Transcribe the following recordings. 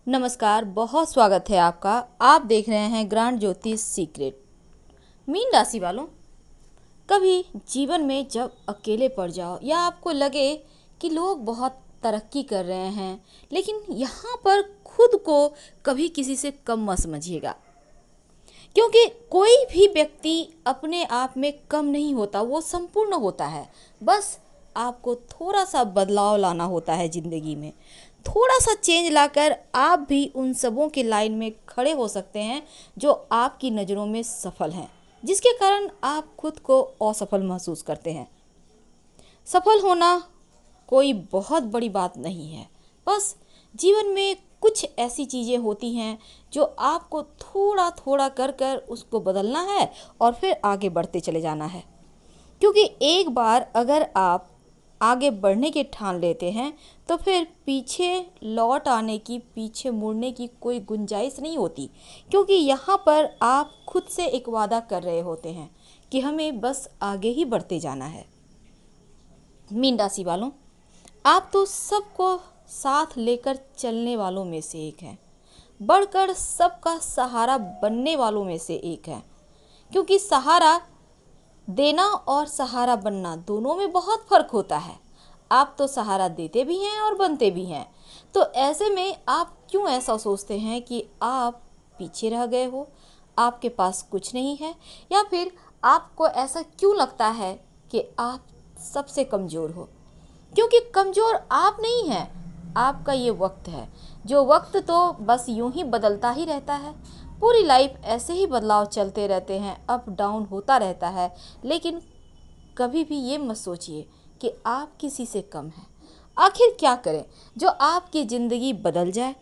नमस्कार, बहुत स्वागत है आपका। आप देख रहे हैं ग्रांड ज्योतिष सीक्रेट। मीन राशि वालों, कभी जीवन में जब अकेले पड़ जाओ या आपको लगे कि लोग बहुत तरक्की कर रहे हैं, लेकिन यहाँ पर खुद को कभी किसी से कम मत समझिएगा, क्योंकि कोई भी व्यक्ति अपने आप में कम नहीं होता, वो संपूर्ण होता है। बस आपको थोड़ा सा बदलाव लाना होता है ज़िंदगी में। थोड़ा सा चेंज लाकर आप भी उन सबों के लाइन में खड़े हो सकते हैं जो आपकी नज़रों में सफल हैं, जिसके कारण आप खुद को असफल महसूस करते हैं। सफल होना कोई बहुत बड़ी बात नहीं है। बस जीवन में कुछ ऐसी चीज़ें होती हैं जो आपको थोड़ा थोड़ा कर कर उसको बदलना है और फिर आगे बढ़ते चले जाना है। क्योंकि एक बार अगर आप आगे बढ़ने के ठान लेते हैं तो फिर पीछे लौट आने की, पीछे मुड़ने की कोई गुंजाइश नहीं होती। क्योंकि यहाँ पर आप खुद से एक वादा कर रहे होते हैं कि हमें बस आगे ही बढ़ते जाना है। मीन राशि वालों, आप तो सबको साथ लेकर चलने वालों में से एक हैं, बढ़कर सबका सहारा बनने वालों में से एक हैं। क्योंकि सहारा देना और सहारा बनना दोनों में बहुत फर्क होता है। आप तो सहारा देते भी हैं और बनते भी हैं। तो ऐसे में आप क्यों ऐसा सोचते हैं कि आप पीछे रह गए हो, आपके पास कुछ नहीं है, या फिर आपको ऐसा क्यों लगता है कि आप सबसे कमज़ोर हो? क्योंकि कमज़ोर आप नहीं हैं, आपका ये वक्त है। जो वक्त तो बस यूं ही बदलता ही रहता है। पूरी लाइफ ऐसे ही बदलाव चलते रहते हैं, अप डाउन होता रहता है। लेकिन कभी भी ये मत सोचिए कि आप किसी से कम हैं। आखिर क्या करें जो आपकी ज़िंदगी बदल जाए,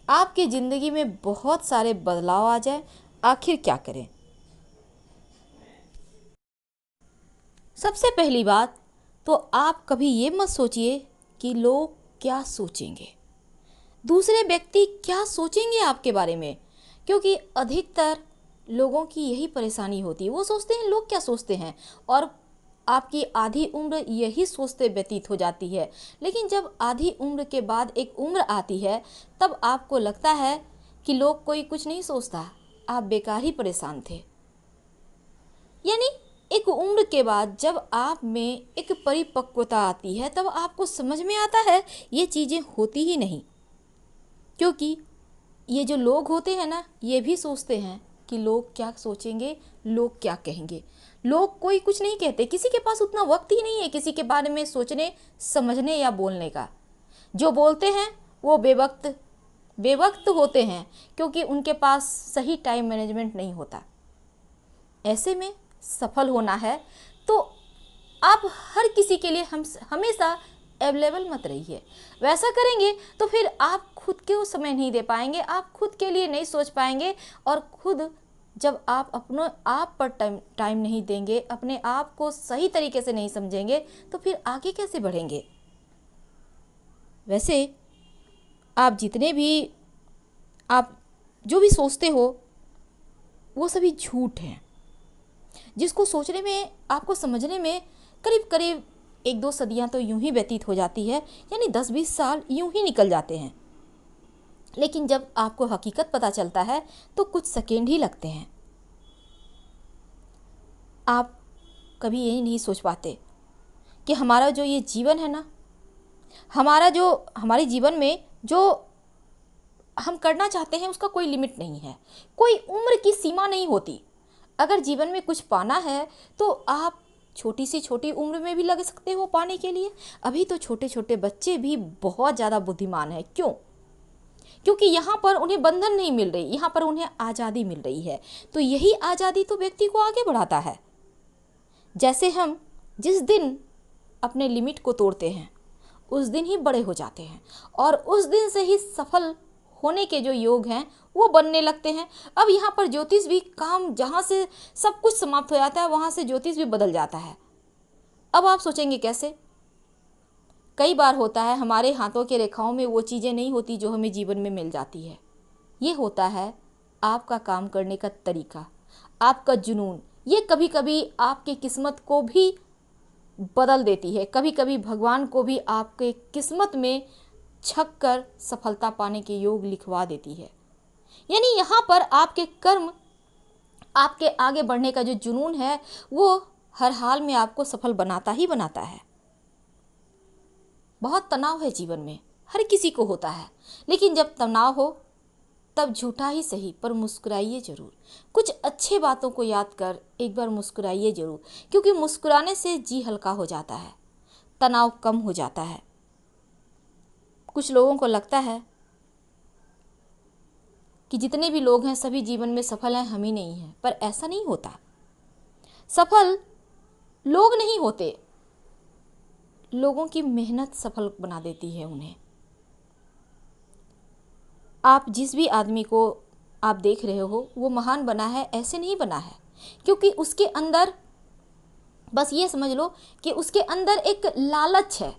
आपकी ज़िंदगी में बहुत सारे बदलाव आ जाए? आखिर क्या करें? सबसे पहली बात तो आप कभी ये मत सोचिए कि लोग क्या सोचेंगे, दूसरे व्यक्ति क्या सोचेंगे आपके बारे में। क्योंकि अधिकतर लोगों की यही परेशानी होती है, वो सोचते हैं लोग क्या सोचते हैं, और आपकी आधी उम्र यही सोचते व्यतीत हो जाती है। लेकिन जब आधी उम्र के बाद एक उम्र आती है, तब आपको लगता है कि लोग कोई कुछ नहीं सोचता, आप बेकार ही परेशान थे। यानी एक उम्र के बाद जब आप में एक परिपक्वता आती है, तब आपको समझ में आता है ये चीज़ें होती ही नहीं। क्योंकि ये जो लोग होते हैं ना, ये भी सोचते हैं कि लोग क्या सोचेंगे, लोग क्या कहेंगे। लोग कोई कुछ नहीं कहते, किसी के पास उतना वक्त ही नहीं है किसी के बारे में सोचने, समझने या बोलने का। जो बोलते हैं वो बेवक्त बेवक्त होते हैं, क्योंकि उनके पास सही टाइम मैनेजमेंट नहीं होता। ऐसे में सफल होना है तो आप हर किसी के लिए हम हमेशा अवेलेबल मत रहिए। वैसा करेंगे तो फिर आप खुद को समय नहीं दे पाएंगे, आप खुद के लिए नहीं सोच पाएंगे। और खुद जब आप अपने आप पर टाइम नहीं देंगे, अपने आप को सही तरीके से नहीं समझेंगे, तो फिर आगे कैसे बढ़ेंगे? वैसे आप जितने भी आप जो भी सोचते हो वो सभी झूठ हैं, जिसको सोचने में, आपको समझने में करीब करीब 1-2 सदियां तो यूं ही व्यतीत हो जाती है, यानी 10-20 साल यूं ही निकल जाते हैं। लेकिन जब आपको हकीकत पता चलता है तो कुछ सेकेंड ही लगते हैं। आप कभी यही नहीं सोच पाते कि हमारा जो ये जीवन है ना, हमारे जीवन में जो हम करना चाहते हैं उसका कोई लिमिट नहीं है, कोई उम्र की सीमा नहीं होती। अगर जीवन में कुछ पाना है तो आप छोटी सी छोटी उम्र में भी लग सकते हो पाने के लिए। अभी तो छोटे छोटे बच्चे भी बहुत ज़्यादा बुद्धिमान हैं। क्यों? क्योंकि यहाँ पर उन्हें बंधन नहीं मिल रही, यहाँ पर उन्हें आज़ादी मिल रही है। तो यही आज़ादी तो व्यक्ति को आगे बढ़ाता है। जैसे हम जिस दिन अपने लिमिट को तोड़ते हैं उस दिन ही बड़े हो जाते हैं, और उस दिन से ही सफल होने के जो योग हैं वो बनने लगते हैं। अब यहाँ पर ज्योतिष भी काम, जहाँ से सब कुछ समाप्त हो जाता है वहाँ से ज्योतिष भी बदल जाता है। अब आप सोचेंगे कैसे? कई बार होता है हमारे हाथों के रेखाओं में वो चीज़ें नहीं होती जो हमें जीवन में मिल जाती है। ये होता है आपका काम करने का तरीका, आपका जुनून। ये कभी कभी आपकी किस्मत को भी बदल देती है। कभी कभी भगवान को भी आपके किस्मत में छक कर सफलता पाने के योग लिखवा देती है। यानी यहाँ पर आपके कर्म, आपके आगे बढ़ने का जो जुनून है वो हर हाल में आपको सफल बनाता ही बनाता है। बहुत तनाव है जीवन में, हर किसी को होता है, लेकिन जब तनाव हो तब झूठा ही सही पर मुस्कुराइए जरूर। कुछ अच्छे बातों को याद कर एक बार मुस्कुराइए जरूर, क्योंकि मुस्कुराने से जी हल्का हो जाता है, तनाव कम हो जाता है। कुछ लोगों को लगता है कि जितने भी लोग हैं सभी जीवन में सफल हैं, हम ही नहीं हैं, पर ऐसा नहीं होता। सफल लोग नहीं होते, लोगों की मेहनत सफल बना देती है उन्हें। आप जिस भी आदमी को आप देख रहे हो वो महान बना है, ऐसे नहीं बना है, क्योंकि उसके अंदर, बस ये समझ लो कि उसके अंदर एक लालच है।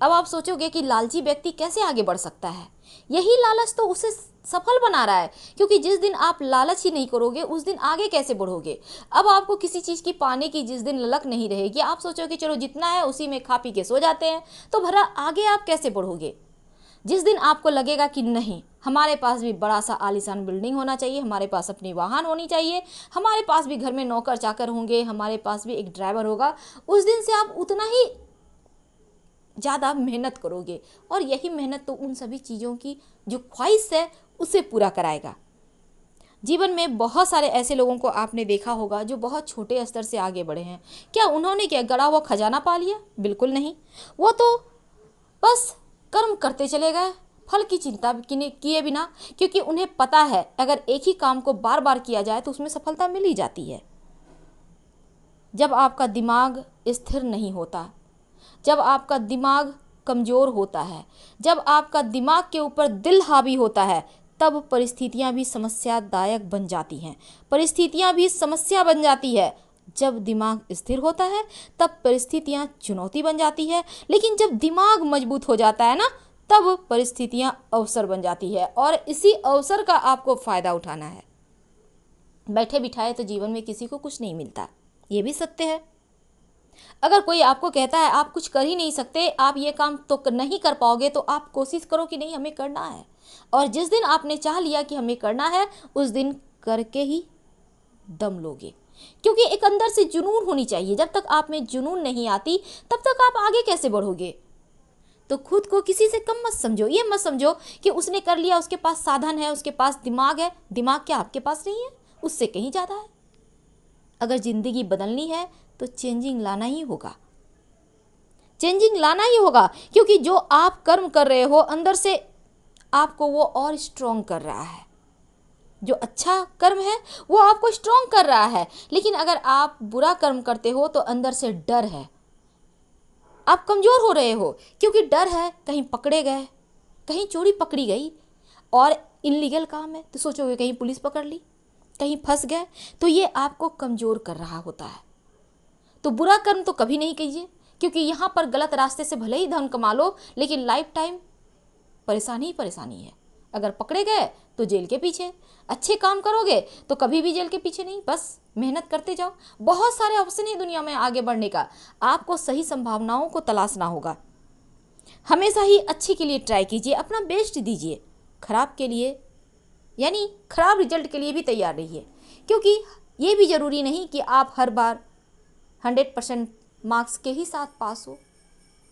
अब आप सोचोगे कि लालची व्यक्ति कैसे आगे बढ़ सकता है, यही लालच तो उसे सफल बना रहा है, क्योंकि जिस दिन आप लालच ही नहीं करोगे उस दिन आगे कैसे बढ़ोगे। अब आपको किसी चीज़ की पाने की जिस दिन ललक नहीं रहेगी, आप सोचोगे चलो जितना है उसी में खा पी के सो जाते हैं, तो भला आगे आप कैसे बढ़ोगे। जिस दिन आपको लगेगा कि नहीं, हमारे पास भी बड़ा सा आलीशान बिल्डिंग होना चाहिए, हमारे पास अपनी वाहन होनी चाहिए, हमारे पास भी घर में नौकर चाकर होंगे, हमारे पास भी एक ड्राइवर होगा, उस दिन से आप उतना ही ज़्यादा मेहनत करोगे, और यही मेहनत तो उन सभी चीज़ों की जो ख्वाहिश है उसे पूरा कराएगा। जीवन में बहुत सारे ऐसे लोगों को आपने देखा होगा जो बहुत छोटे स्तर से आगे बढ़े हैं। क्या उन्होंने क्या गड़ा हुआ खजाना पा लिया? बिल्कुल नहीं। वो तो बस कर्म करते चले गए, फल की चिंता किए बिना, क्योंकि उन्हें पता है अगर एक ही काम को बार बार किया जाए तो उसमें सफलता मिल ही जाती है। जब आपका दिमाग स्थिर नहीं होता, जब आपका दिमाग कमज़ोर होता है, जब आपका दिमाग के ऊपर दिल हावी होता है, तब परिस्थितियां भी समस्यादायक बन जाती हैं, परिस्थितियां भी समस्या बन जाती है। जब दिमाग स्थिर होता है तब परिस्थितियां चुनौती बन जाती है, लेकिन जब दिमाग मजबूत हो जाता है ना, तब परिस्थितियां अवसर बन जाती है, और इसी अवसर का आपको फ़ायदा उठाना है। बैठे बिठाए तो जीवन में किसी को कुछ नहीं मिलता, ये भी सत्य है। अगर कोई आपको कहता है आप कुछ कर ही नहीं सकते, आप ये काम तो नहीं कर पाओगे, तो आप कोशिश करो कि नहीं हमें करना है, और जिस दिन आपने चाह लिया कि हमें करना है उस दिन करके ही दम लोगे, क्योंकि एक अंदर से जुनून होनी चाहिए। जब तक आप में जुनून नहीं आती तब तक आप आगे कैसे बढ़ोगे। तो खुद को किसी से कम मत समझो, ये मत समझो कि उसने कर लिया, उसके पास साधन है, उसके पास दिमाग है। दिमाग क्या आपके पास नहीं है? उससे कहीं ज़्यादा है। अगर ज़िंदगी बदलनी है तो चेंजिंग लाना ही होगा, चेंजिंग लाना ही होगा, क्योंकि जो आप कर्म कर रहे हो अंदर से आपको वो और स्ट्रॉन्ग कर रहा है। जो अच्छा कर्म है वो आपको स्ट्रॉन्ग कर रहा है, लेकिन अगर आप बुरा कर्म करते हो तो अंदर से डर है, आप कमज़ोर हो रहे हो, क्योंकि डर है कहीं पकड़े गए, कहीं चोरी पकड़ी गई, और इलीगल काम है तो सोचोगे कहीं पुलिस पकड़ ली, कहीं फंस गए, तो ये आपको कमज़ोर कर रहा होता है। तो बुरा कर्म तो कभी नहीं कीजिए, क्योंकि यहाँ पर गलत रास्ते से भले ही धन कमा लो, लेकिन लाइफ टाइम परेशानी ही परेशानी है। अगर पकड़े गए तो जेल के पीछे, अच्छे काम करोगे तो कभी भी जेल के पीछे नहीं, बस मेहनत करते जाओ। बहुत सारे ऑप्शन है दुनिया में आगे बढ़ने का, आपको सही संभावनाओं को तलाशना होगा। हमेशा ही अच्छे के लिए ट्राई कीजिए, अपना बेस्ट दीजिए, खराब के लिए यानी खराब रिजल्ट के लिए भी तैयार रहिए, क्योंकि ये भी ज़रूरी नहीं कि आप हर बार 100% मार्क्स के ही साथ पास हो,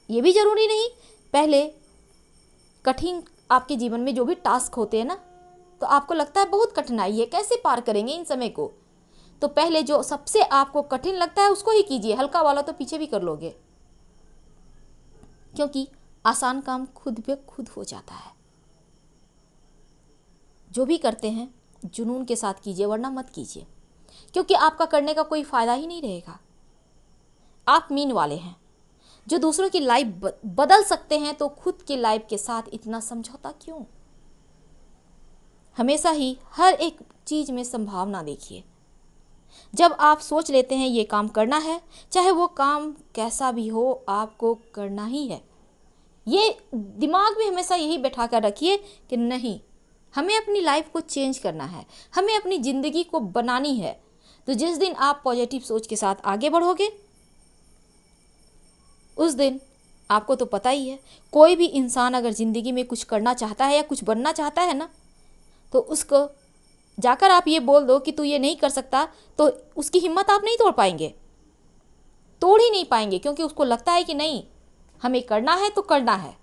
ये भी ज़रूरी नहीं। पहले कठिन आपके जीवन में जो भी टास्क होते हैं ना, तो आपको लगता है बहुत कठिनाई है, कैसे पार करेंगे इन समय को, तो पहले जो सबसे आपको कठिन लगता है उसको ही कीजिए, हल्का वाला तो पीछे भी कर लोगे, क्योंकि आसान काम खुद पे खुद हो जाता है। जो भी करते हैं जुनून के साथ कीजिए, वरना मत कीजिए, क्योंकि आपका करने का कोई फ़ायदा ही नहीं रहेगा। आप मीन वाले हैं जो दूसरों की लाइफ बदल सकते हैं, तो खुद की लाइफ के साथ इतना समझौता क्यों। हमेशा ही हर एक चीज़ में संभावना देखिए। जब आप सोच लेते हैं ये काम करना है, चाहे वो काम कैसा भी हो, आपको करना ही है। ये दिमाग में हमेशा यही बैठा कर रखिए कि नहीं, हमें अपनी लाइफ को चेंज करना है, हमें अपनी ज़िंदगी को बनानी है। तो जिस दिन आप पॉजिटिव सोच के साथ आगे बढ़ोगे, उस दिन आपको तो पता ही है, कोई भी इंसान अगर ज़िंदगी में कुछ करना चाहता है या कुछ बनना चाहता है ना, तो उसको जाकर आप ये बोल दो कि तू ये नहीं कर सकता, तो उसकी हिम्मत आप नहीं तोड़ पाएंगे, तोड़ ही नहीं पाएंगे, क्योंकि उसको लगता है कि नहीं, हमें करना है तो करना है।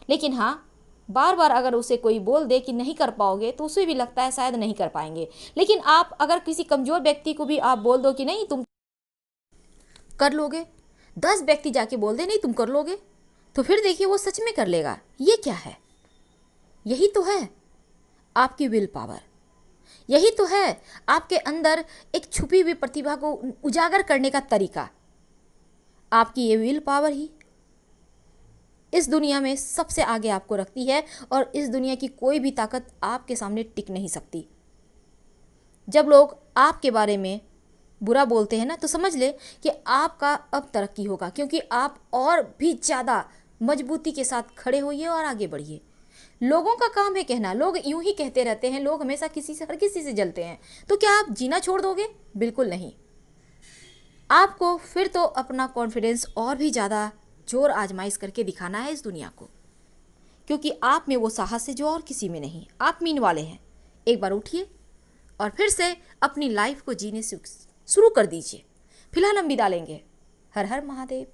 लेकिन हाँ, बार बार अगर उसे कोई बोल दे कि नहीं कर पाओगे, तो उसे भी लगता है शायद नहीं कर पाएंगे। लेकिन आप अगर किसी कमज़ोर व्यक्ति को भी आप बोल दो कि नहीं तुम कर लोगे, 10 व्यक्ति जाके बोल दे नहीं तुम कर लोगे, तो फिर देखिए वो सच में कर लेगा। ये क्या है? यही तो है आपकी विल पावर, यही तो है आपके अंदर एक छुपी हुई प्रतिभा को उजागर करने का तरीका। आपकी ये विल पावर ही इस दुनिया में सबसे आगे आपको रखती है, और इस दुनिया की कोई भी ताकत आपके सामने टिक नहीं सकती। जब लोग आपके बारे में बुरा बोलते हैं ना, तो समझ ले कि आपका अब तरक्की होगा, क्योंकि आप और भी ज़्यादा मजबूती के साथ खड़े होइए और आगे बढ़िए। लोगों का काम है कहना, लोग यूं ही कहते रहते हैं, लोग हमेशा किसी से हर किसी से जलते हैं। तो क्या आप जीना छोड़ दोगे? बिल्कुल नहीं। आपको फिर तो अपना कॉन्फिडेंस और भी ज़्यादा जोर आजमाइश करके दिखाना है इस दुनिया को, क्योंकि आप में वो साहस है जो और किसी में नहीं। आप मीन वाले हैं। एक बार उठिए और फिर से अपनी लाइफ को जीने शुरू कर दीजिए। फिलहाल हम विदा लेंगे। हर हर महादेव।